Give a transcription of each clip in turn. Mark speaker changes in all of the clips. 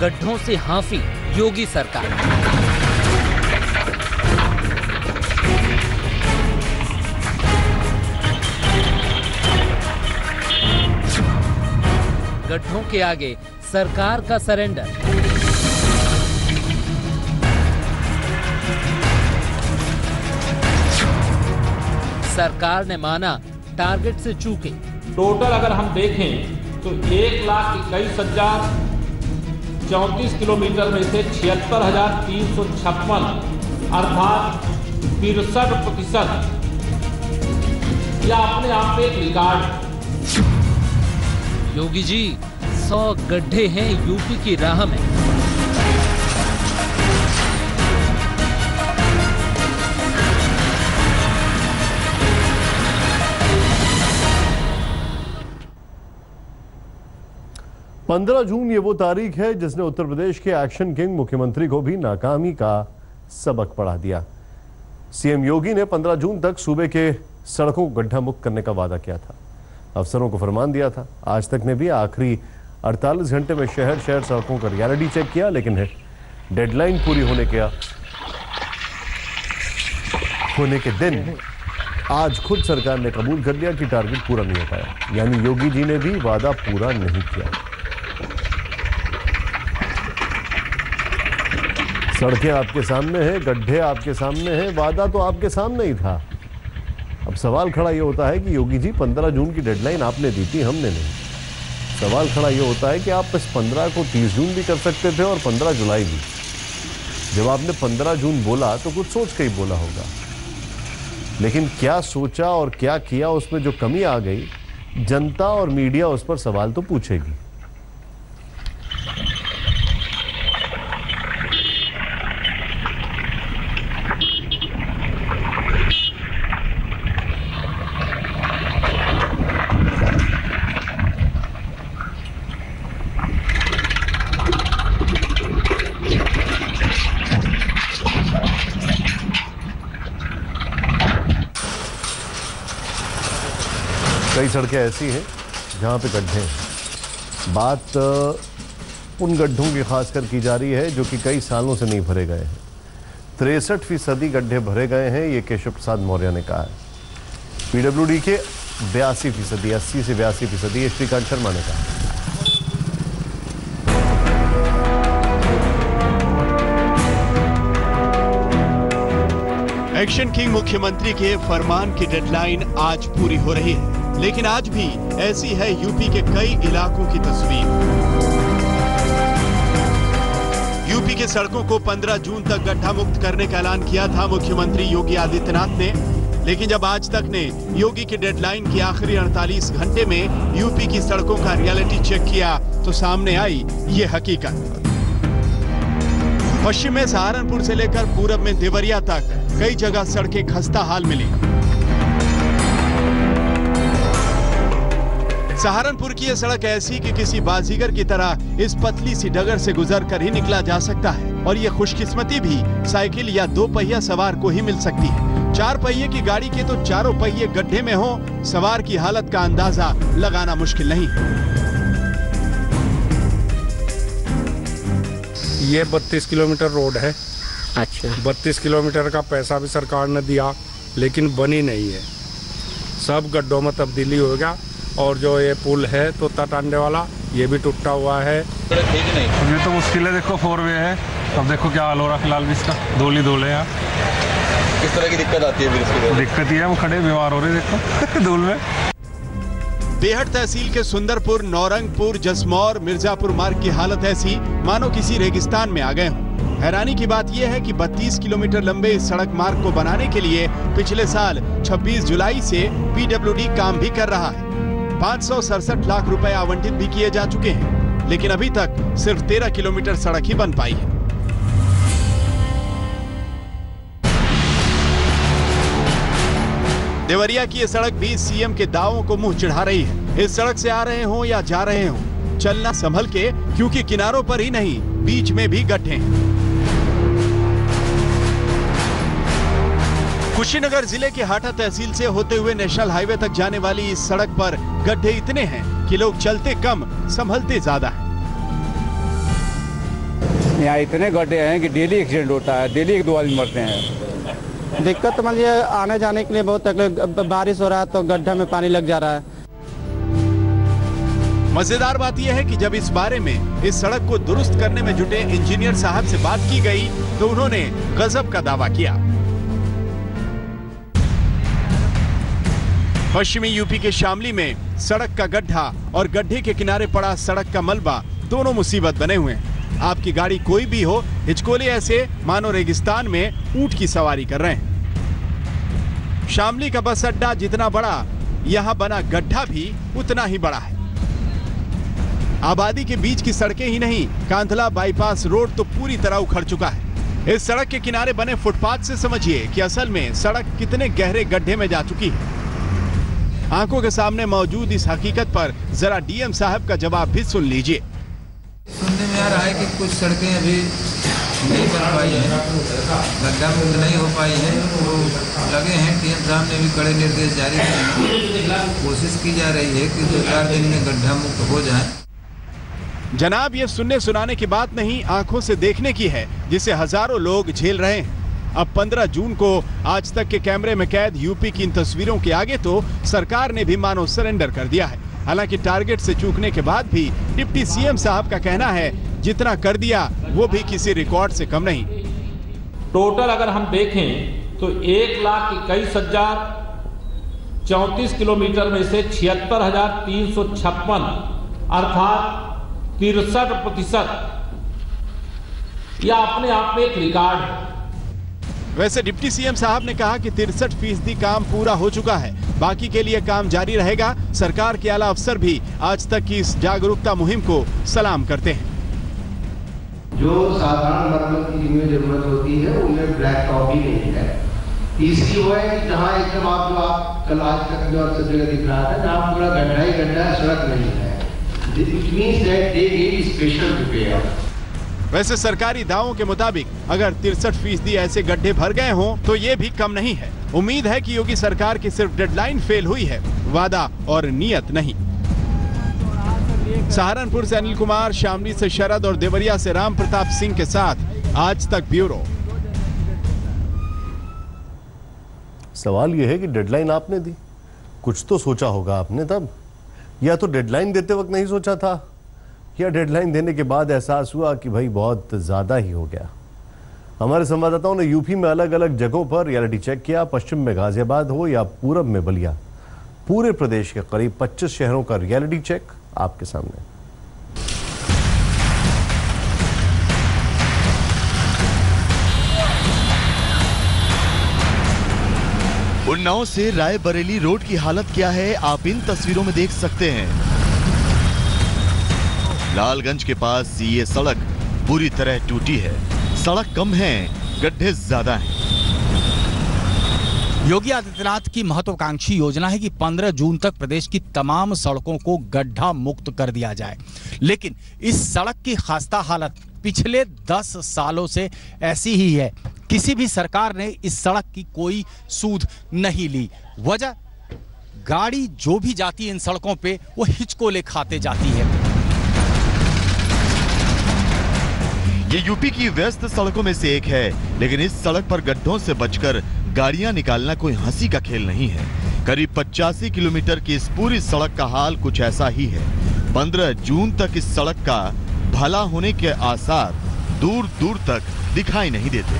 Speaker 1: गड्ढों से हांफी योगी सरकार। गड्ढों के आगे सरकार का सरेंडर। सरकार ने माना टारगेट से चूके।
Speaker 2: टोटल अगर हम देखें तो 1,21,034 किलोमीटर में से 76,356 अर्थात 63% यह अपने आप में एक रिकॉर्ड।
Speaker 1: योगी जी 100 गड्ढे हैं यूपी की राह में।
Speaker 3: पंद्रह जून ये वो तारीख है जिसने उत्तर प्रदेश के एक्शन किंग मुख्यमंत्री को भी नाकामी का सबक पढ़ा दिया। सीएम योगी ने 15 जून तक सूबे के सड़कों को गड्ढा मुक्त करने का वादा किया था, अफसरों को फरमान दिया था। आज तक ने भी आखिरी 48 घंटे में शहर शहर सड़कों का रियलिटी चेक किया, लेकिन डेडलाइन पूरी होने के दिन आज खुद सरकार ने कबूल कर लिया कि टारगेट पूरा नहीं हो पाया, यानी योगी जी ने भी वादा पूरा नहीं किया। सड़कें आपके सामने हैं, गड्ढे आपके सामने हैं, वादा तो आपके सामने ही था। अब सवाल खड़ा यह होता है कि योगी जी 15 जून की डेडलाइन आपने दी थी, हमने नहीं। सवाल खड़ा यह होता है कि आप इस 15 को 30 जून भी कर सकते थे और 15 जुलाई भी। जब आपने 15 जून बोला तो कुछ सोच के ही बोला होगा, लेकिन क्या सोचा और क्या किया उसमें जो कमी आ गई, जनता और मीडिया उस पर सवाल तो पूछेगी। कई सड़कें ऐसी हैं जहां पे गड्ढे हैं। बात उन गड्ढों की खासकर की जा रही है जो कि कई सालों से नहीं भरे गए हैं। 63% गड्ढे भरे गए हैं, ये केशव प्रसाद मौर्य ने कहा है। पीडब्ल्यूडी के 82%, 80 से 82%, ये श्रीकांत शर्मा ने कहा।
Speaker 4: एक्शन किंग मुख्यमंत्री के फरमान की डेडलाइन आज पूरी हो रही है, लेकिन आज भी ऐसी है यूपी के कई इलाकों की तस्वीर। यूपी के सड़कों को 15 जून तक गड्ढा मुक्त करने का ऐलान किया था मुख्यमंत्री योगी आदित्यनाथ ने, लेकिन जब आज तक ने योगी की डेडलाइन की आखिरी 48 घंटे में यूपी की सड़कों का रियलिटी चेक किया तो सामने आई ये हकीकत। पश्चिम में सहारनपुर से लेकर पूरब में देवरिया तक कई जगह सड़कें खस्ता हाल मिली। सहारनपुर की यह सड़क ऐसी कि किसी बाजीगर की तरह इस पतली सी डगर से गुजर कर ही निकला जा सकता है, और ये खुशकिस्मती भी साइकिल या 2 पहिया सवार को ही मिल सकती है। 4 पहिए की गाड़ी के तो चारों पहिए गड्ढे में हो, सवार की हालत का अंदाजा लगाना मुश्किल नहीं है।
Speaker 5: ये 32 किलोमीटर रोड है।
Speaker 6: अच्छा।
Speaker 5: 32 किलोमीटर का पैसा भी सरकार ने दिया, लेकिन बनी नहीं है। सब गड्ढों में तब्दीली हो गया, और जो ये पुल है तो तटांडे वाला, ये भी टूटा हुआ है।
Speaker 7: ये तो मुश्किल है, देखो 4 वे है। अब देखो क्या हाल हो रहा फिलहाल भी इसका, धूल है यहाँ।
Speaker 8: किस तरह की दिक्कत आती है फिर इसकी?
Speaker 7: दिक्कत ये है, हम खड़े बीमार हो रहे देखो धूल में।
Speaker 4: बेहट तहसील के सुंदरपुर, नौरंगपुर, जसमौर, मिर्जापुर मार्ग की हालत ऐसी मानो किसी रेगिस्तान में आ गए हों। हैरानी की बात यह है कि 32 किलोमीटर लंबे इस सड़क मार्ग को बनाने के लिए पिछले साल 26 जुलाई से पीडब्ल्यूडी काम भी कर रहा है। 567 लाख रुपए आवंटित भी किए जा चुके हैं, लेकिन अभी तक सिर्फ 13 किलोमीटर सड़क ही बन पाई है। देवरिया की यह सड़क भी सीएम के दावों को मुंह चिढ़ा रही है। इस सड़क से आ रहे हो या जा रहे हो, चलना संभल के, क्योंकि किनारों पर ही नहीं बीच में भी गड्ढे हैं। कुशीनगर जिले के हाटा तहसील से होते हुए नेशनल हाईवे तक जाने वाली इस सड़क पर गड्ढे इतने हैं कि लोग चलते कम संभलते ज्यादा हैं।
Speaker 6: यहाँ इतने गड्ढे हैं कि डेली एक्सीडेंट होता है, डेली 1-2 आदमी मरते हैं।
Speaker 9: दिक्कत तो मुझे आने जाने के लिए बहुत तकलीफ, बारिश हो रहा है तो गड्ढे में पानी लग जा रहा है।
Speaker 4: मजेदार बात यह है कि जब इस बारे में इस सड़क को दुरुस्त करने में जुटे इंजीनियर साहब से बात की गई तो उन्होंने गजब का दावा किया। पश्चिमी यूपी के शामली में सड़क का गड्ढा और गड्ढे के किनारे पड़ा सड़क का मलबा दोनों मुसीबत बने हुए हैं। आपकी गाड़ी कोई भी हो, हिचकोले ऐसे मानो रेगिस्तान में ऊंट की सवारी कर रहे हैं। शामली का बस अड्डा जितना बड़ा, यहां बना गड्ढा भी उतना ही बड़ा है। आबादी के बीच की सड़कें ही नहीं, कांधला बाईपास रोड तो पूरी तरह उखड़ चुका है। इस सड़क के किनारे बने फुटपाथ से समझिए कि असल में सड़क कितने गहरे गड्ढे में जा चुकी है। आंखों के सामने मौजूद इस हकीकत पर जरा डीएम साहब का जवाब भी सुन लीजिए।
Speaker 10: सुनने में आ रहा है कि कुछ सड़कें अभी नहीं बन पाई हैं, गड्ढा मुक्त नहीं हो पाई हैं, तो लगे हैं डीएम साहब ने भी कड़े निर्देश जारी किए हैं। कोशिश की जा रही है कि 2-4 दिन में गड्ढा मुक्त हो जाए।
Speaker 4: जनाब, ये सुनने सुनाने की बात नहीं, आंखों से देखने की है, जिसे हजारों लोग झेल रहे हैं। अब 15 जून को आज तक के कैमरे में कैद यूपी की इन तस्वीरों के आगे तो सरकार ने भी मानो सरेंडर कर दिया है। हालांकि टारगेट से चूकने के बाद भी डिप्टी सीएम साहब का कहना है जितना कर दिया वो भी किसी रिकॉर्ड से कम नहीं।
Speaker 2: टोटल अगर हम देखें तो 1,21,34 किलोमीटर में से 76,356 अर्थात 63% यह अपने आप में एक रिकॉर्ड है।
Speaker 4: वैसे डिप्टी सीएम साहब ने कहा कि 63% काम पूरा हो चुका है, बाकी के लिए काम जारी रहेगा। सरकार के आला अफसर भी आज तक की इस जागरूकता मुहिम को सलाम करते हैं।
Speaker 11: जो साधारण मरम्मत की जिनमें जरूरत होती है उनमें ब्लैक टॉप ही नहीं है। तीसरी वो है कि जहाँ एकदम आप कल आज तक जो सब जगह दिख रहा था जहाँ पूरा गड्ढा ही गड्ढा है, सड़क नहीं है। It means that they need special repair.
Speaker 4: वैसे सरकारी दावों के मुताबिक अगर 63% ऐसे गड्ढे भर गए हों तो ये भी कम नहीं है। उम्मीद है कि योगी सरकार की सिर्फ डेडलाइन फेल हुई है, वादा और नियत नहीं। सहारनपुर से अनिल कुमार, शामली से शरद और देवरिया से राम प्रताप सिंह के साथ आज तक ब्यूरो।
Speaker 3: सवाल यह है कि डेडलाइन आपने दी, कुछ तो सोचा होगा आपने तब, या तो डेडलाइन देते वक्त नहीं सोचा था, या डेडलाइन देने के बाद एहसास हुआ कि भाई बहुत ज़्यादा ही हो गया। हमारे संवाददाताओं ने यूपी में अलग अलग जगहों पर रियलिटी चेक किया। पश्चिम में गाजियाबाद हो या पूरब में बलिया, पूरे प्रदेश के करीब 25 शहरों का रियलिटी चेक आपके सामने।
Speaker 12: उन्नाव से रायबरेली रोड की हालत क्या है आप इन तस्वीरों में देख सकते हैं। लालगंज के पास ये सड़क पूरी तरह टूटी है। सड़क कम है, गड्ढे ज्यादा हैं।
Speaker 13: योगी आदित्यनाथ की महत्वाकांक्षी योजना है कि 15 जून तक प्रदेश की तमाम सड़कों को गड्ढा मुक्त कर दिया जाए, लेकिन इस सड़क की खस्ता हालत पिछले 10 सालों से ऐसी ही है। किसी भी सरकार ने इस सड़क की कोई सूध नहीं ली। वजह, गाड़ी जो भी जाती है इन सड़कों पे वो हिचकोले खाते जाती है।
Speaker 12: ये यूपी की व्यस्त सड़कों में से एक है, लेकिन इस सड़क पर गड्ढों से बचकर गाड़ियां निकालना कोई हंसी का खेल नहीं है। करीब 85 किलोमीटर की इस पूरी सड़क का हाल कुछ ऐसा ही है। 15 जून तक इस सड़क का भला होने के आसार दूर दूर तक दिखाई नहीं देते।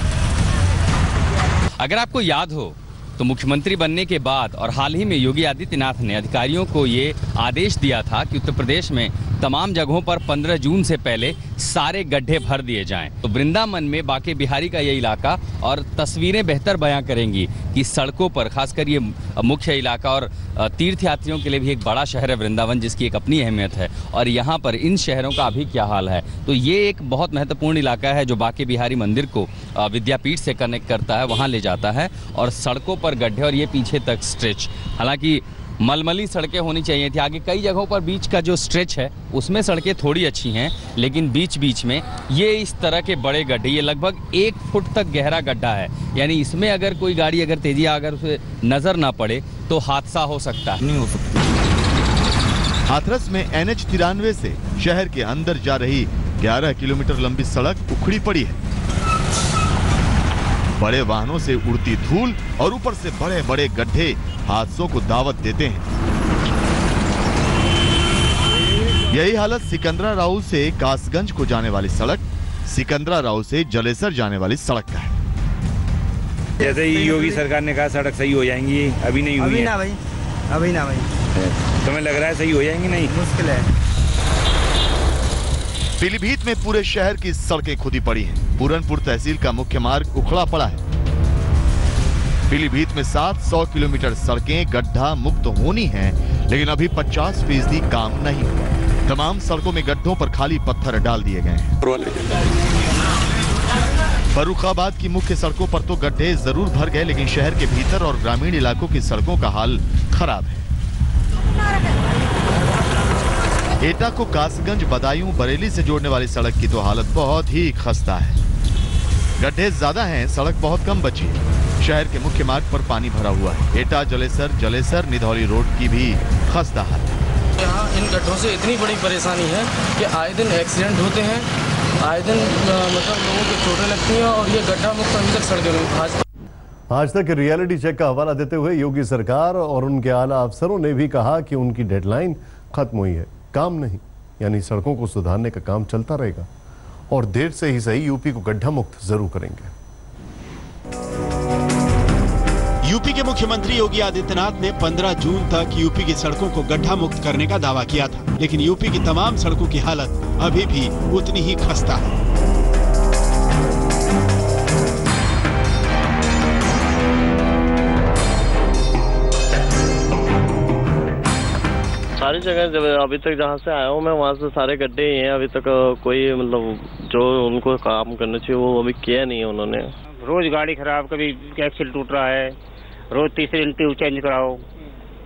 Speaker 14: अगर आपको याद हो तो मुख्यमंत्री बनने के बाद और हाल ही में योगी आदित्यनाथ ने अधिकारियों को ये आदेश दिया था कि उत्तर प्रदेश में तमाम जगहों पर 15 जून से पहले सारे गड्ढे भर दिए जाएं। तो वृंदावन में बांके बिहारी का ये इलाका और तस्वीरें बेहतर बयां करेंगी कि सड़कों पर, खासकर ये मुख्य इलाका और तीर्थ यात्रियों के लिए भी एक बड़ा शहर है वृंदावन, जिसकी एक अपनी अहमियत है। और यहाँ पर इन शहरों का अभी क्या हाल है। तो ये एक बहुत महत्वपूर्ण इलाका है जो बांके बिहारी मंदिर को विद्यापीठ से कनेक्ट करता है, वहाँ ले जाता है। और सड़कों पर गड्ढे और ये पीछे तक स्ट्रेच, हालांकि मलमली सड़कें होनी चाहिए थी। आगे कई जगहों पर बीच का जो स्ट्रेच है उसमें सड़कें थोड़ी अच्छी हैं, लेकिन बीच बीच में ये इस तरह के बड़े गड्ढे, ये लगभग 1 फुट तक गहरा गड्ढा है। यानी इसमें अगर कोई गाड़ी अगर तेजी अगर उसे नजर ना पड़े तो हादसा हो सकता है। नहीं हो सकता।
Speaker 12: हाथरस में NH 93 से शहर के अंदर जा रही 11 किलोमीटर लंबी सड़क उखड़ी पड़ी है। बड़े वाहनों से उड़ती धूल और ऊपर से बड़े बड़े गड्ढे हादसों को दावत देते हैं। यही हालत सिकंदरा राउ से कासगंज को जाने वाली सड़क, सिकंदरा राउ से जलेसर जाने वाली सड़क का है।
Speaker 6: जैसे ही योगी सरकार ने कहा सड़क सही हो जाएंगी, अभी नहीं हुई है।
Speaker 15: अभी ना भाई
Speaker 6: तुम्हें लग रहा है सही हो जाएंगी? नहीं,
Speaker 15: मुश्किल है।
Speaker 12: पीलीभीत में पूरे शहर की सड़कें खुदी पड़ी हैं। पूरनपुर तहसील का मुख्य मार्ग उखड़ा पड़ा है। पीलीभीत में 700 किलोमीटर सड़कें गड्ढा मुक्त होनी हैं, लेकिन अभी 50% काम नहीं हुआ। तमाम सड़कों में गड्ढों पर खाली पत्थर डाल दिए गए हैं। फर्रुखाबाद की मुख्य सड़कों पर तो गड्ढे जरूर भर गए, लेकिन शहर के भीतर और ग्रामीण इलाकों की सड़कों का हाल खराब है। एटा को कासगंज, बदायूं, बरेली से जोड़ने वाली सड़क की तो हालत बहुत ही खस्ता है। गड्ढे ज्यादा हैं, सड़क बहुत कम बची है। शहर के मुख्य मार्ग पर पानी भरा हुआ है। एटा जलेसर, जलेसर निधौली रोड की भी खस्ता हालत है।
Speaker 16: यहाँ इन गड्ढों से इतनी बड़ी परेशानी है कि आए दिन एक्सीडेंट होते हैं, आए दिन मतलब लोगों की चोटें लगती हैं और ये गड्ढा मुक्त अभी तक सड़कें नहीं।
Speaker 3: आज तक रियलिटी चेक का हवाला देते हुए योगी सरकार और उनके आला अफसरों ने भी कहा कि उनकी डेडलाइन खत्म हुई है, काम नहीं, यानी सड़कों को सुधारने का काम चलता रहेगा और देर से ही सही यूपी को गड्ढा मुक्त जरूर करेंगे।
Speaker 4: यूपी के मुख्यमंत्री योगी आदित्यनाथ ने 15 जून तक यूपी की सड़कों को गड्ढा मुक्त करने का दावा किया था, लेकिन यूपी की तमाम सड़कों की हालत अभी भी उतनी ही खस्ता है।
Speaker 17: सारी जगह जब अभी तक जहाँ से आया हूँ मैं वहाँ से सारे गड्ढे ही हैं। अभी तक कोई मतलब जो उनको काम करना चाहिए वो अभी किया नहीं है उन्होंने।
Speaker 18: रोज गाड़ी खराब, कभी एक्सल टूट रहा है, रोज तीसरे दिन ट्यूब चेंज कराओ।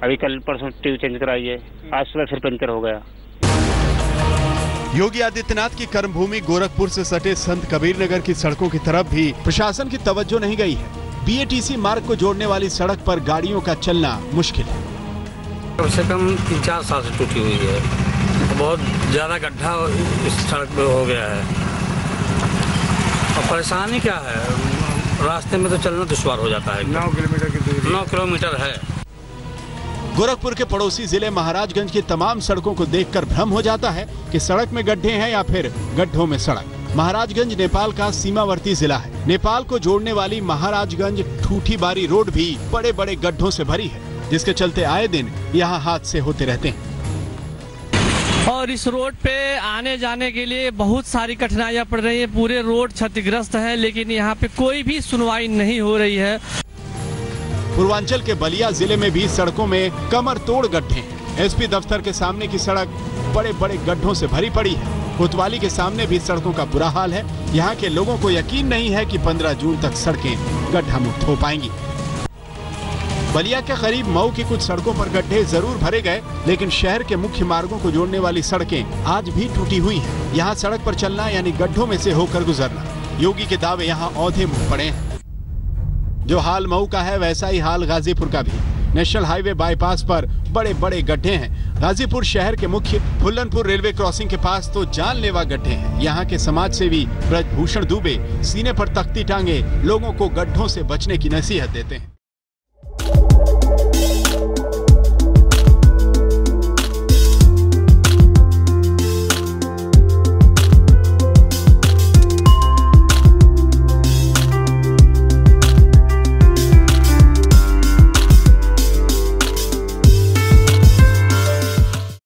Speaker 18: अभी कल परसों ट्यूब चेंज कराई है, आज सुबह फिर पंचर हो गया।
Speaker 4: योगी आदित्यनाथ की कर्मभूमि गोरखपुर से सटे संत कबीर नगर की सड़कों की तरफ भी प्रशासन की तवज्जो नहीं गई है। बीएटीसी मार्ग को जोड़ने वाली सड़क पर गाड़ियों का चलना मुश्किल है।
Speaker 19: कम से कम 3-4 साल से टूटी हुई है। बहुत ज्यादा गड्ढा इस सड़क पे हो गया है और परेशानी क्या है, रास्ते में तो चलना दुश्वार हो जाता है।
Speaker 6: 9 किलोमीटर की दूरी,
Speaker 19: 9 किलोमीटर है।
Speaker 4: गोरखपुर के पड़ोसी जिले महाराजगंज की तमाम सड़कों को देखकर भ्रम हो जाता है कि सड़क में गड्ढे हैं या फिर गड्ढों में सड़क। महाराजगंज नेपाल का सीमावर्ती जिला है। नेपाल को जोड़ने वाली महाराजगंज ठूठीबारी रोड भी बड़े बड़े गड्ढों से भरी है, जिसके चलते आए दिन यहाँ हादसे होते रहते हैं।
Speaker 20: और इस रोड पे आने जाने के लिए बहुत सारी कठिनाइयां पड़ रही है। पूरे रोड क्षतिग्रस्त है, लेकिन यहाँ पे कोई भी सुनवाई नहीं हो रही है।
Speaker 4: पूर्वांचल के बलिया जिले में भी सड़कों में कमर तोड़ गड्ढे हैं। एसपी दफ्तर के सामने की सड़क बड़े बड़े गड्ढों से भरी पड़ी है। कोतवाली के सामने भी सड़कों का बुरा हाल है। यहाँ के लोगों को यकीन नहीं है कि 15 जून तक सड़कें गड्ढा मुक्त हो पाएंगी। बलिया के करीब मऊ की कुछ सड़कों पर गड्ढे जरूर भरे गए, लेकिन शहर के मुख्य मार्गों को जोड़ने वाली सड़कें आज भी टूटी हुई हैं। यहाँ सड़क पर चलना यानी गड्ढों में से होकर गुजरना। योगी के दावे यहाँ औंधे मुंह पड़े हैं। जो हाल मऊ का है वैसा ही हाल गाजीपुर का भी। नेशनल हाईवे बाईपास पर बड़े बड़े गड्ढे हैं। गाजीपुर शहर के मुख्य फुल्लनपुर रेलवे क्रॉसिंग के पास तो जानलेवा गड्ढे हैं। यहाँ के समाज सेवी ब्रजभूषण दुबे सीने पर तख्ती टांगे लोगों को गड्ढों से बचने की नसीहत देते हैं।